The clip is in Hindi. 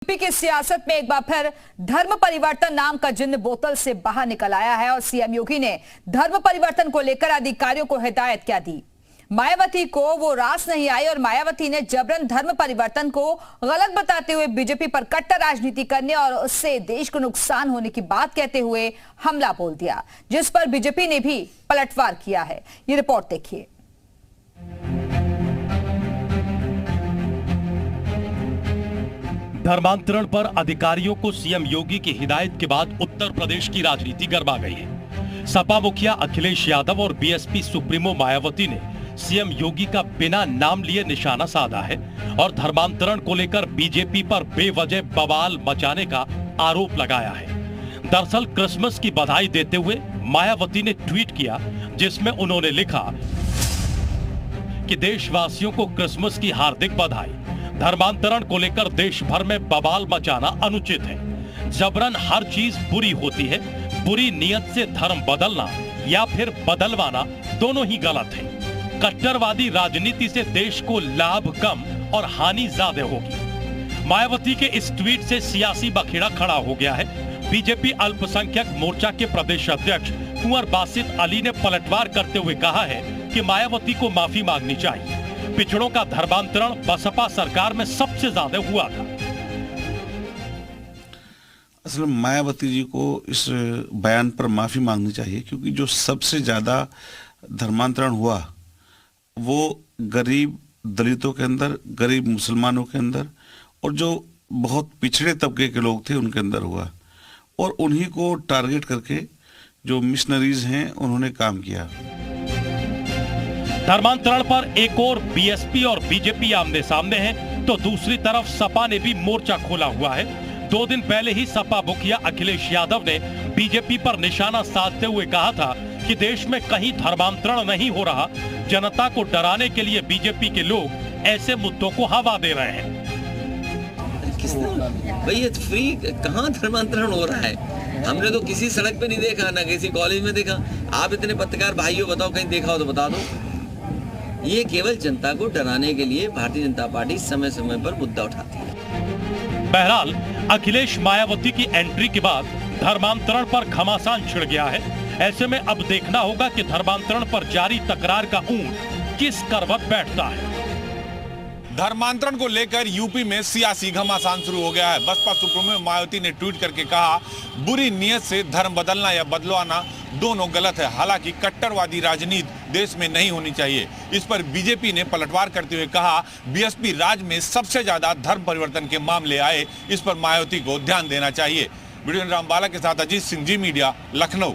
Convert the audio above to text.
यूपी की सियासत में एक बार फिर धर्म परिवर्तन नाम का जिन्न बोतल से बाहर निकल आया है और सीएम योगी ने धर्म परिवर्तन को लेकर अधिकारियों को हिदायत क्या दी। मायावती को वो रास नहीं आई और मायावती ने जबरन धर्म परिवर्तन को गलत बताते हुए बीजेपी पर कट्टर राजनीति करने और उससे देश को नुकसान होने की बात कहते हुए हमला बोल दिया, जिस पर बीजेपी ने भी पलटवार किया है। ये रिपोर्ट देखिए। धर्मांतरण पर अधिकारियों को सीएम योगी की हिदायत के बाद उत्तर प्रदेश की राजनीति गरमा गई है। सपा मुखिया अखिलेश यादव और बीएसपी सुप्रीमो मायावती ने सीएम योगी का बिना नाम लिए निशाना साधा है और धर्मांतरण को लेकर बीजेपी पर बेवजह बवाल मचाने का आरोप लगाया है। दरअसल क्रिसमस की बधाई देते हुए मायावती ने ट्वीट किया, जिसमें उन्होंने लिखा कि देशवासियों को क्रिसमस की हार्दिक बधाई। धर्मांतरण को लेकर देश भर में बवाल मचाना अनुचित है। जबरन हर चीज बुरी होती है। बुरी नियत से धर्म बदलना या फिर बदलवाना दोनों ही गलत है। कट्टरवादी राजनीति से देश को लाभ कम और हानि ज्यादा होगी। मायावती के इस ट्वीट से सियासी बखेड़ा खड़ा हो गया है। बीजेपी अल्पसंख्यक मोर्चा के प्रदेश अध्यक्ष कुंवर बासित अली ने पलटवार करते हुए कहा है कि मायावती को माफी मांगनी चाहिए। पिछड़ों का धर्मांतरण बसपा सरकार में सबसे ज्यादा हुआ था। असल में मायावती जी को इस बयान पर माफी मांगनी चाहिए, क्योंकि जो सबसे ज्यादा धर्मांतरण हुआ वो गरीब दलितों के अंदर, गरीब मुसलमानों के अंदर और जो बहुत पिछड़े तबके के लोग थे उनके अंदर हुआ, और उन्हीं को टारगेट करके जो मिशनरीज हैं उन्होंने काम किया। धर्मांतरण पर एक और बीएसपी और बीजेपी आमने सामने हैं, तो दूसरी तरफ सपा ने भी मोर्चा खोला हुआ है। 2 दिन पहले ही सपा मुखिया अखिलेश यादव ने बीजेपी पर निशाना साधते हुए कहा था कि देश में कहीं धर्मांतरण नहीं हो रहा। जनता को डराने के लिए बीजेपी के लोग ऐसे मुद्दों को हवा दे रहे हैं। भाई ये फ्री कहाँ धर्मांतरण हो रहा है? हमने तो किसी सड़क पे नहीं देखा, ना किसी कॉलेज में देखा। आप इतने पत्रकार भाइयों बताओ, कहीं देखा हो तो बता दो। ये केवल जनता को डराने के लिए भारतीय जनता पार्टी समय समय पर मुद्दा उठाती है। बहरहाल अखिलेश मायावती की एंट्री के बाद धर्मांतरण पर घमासान छिड़ गया है। ऐसे में अब देखना होगा कि धर्मांतरण पर जारी तकरार का ऊंट किस करवट बैठता है। धर्मांतरण को लेकर यूपी में सियासी घमासान शुरू हो गया है। बसपा सुप्रीमो मायावती ने ट्वीट करके कहा, बुरी नियत से धर्म बदलना या बदलवाना दोनों गलत है। हालांकि कट्टरवादी राजनीति देश में नहीं होनी चाहिए। इस पर बीजेपी ने पलटवार करते हुए कहा, बीएसपी राज्य में सबसे ज्यादा धर्म परिवर्तन के मामले आए, इस पर मायावती को ध्यान देना चाहिए। वीडियो रामबाला के साथ अजीत सिंह, जी मीडिया, लखनऊ।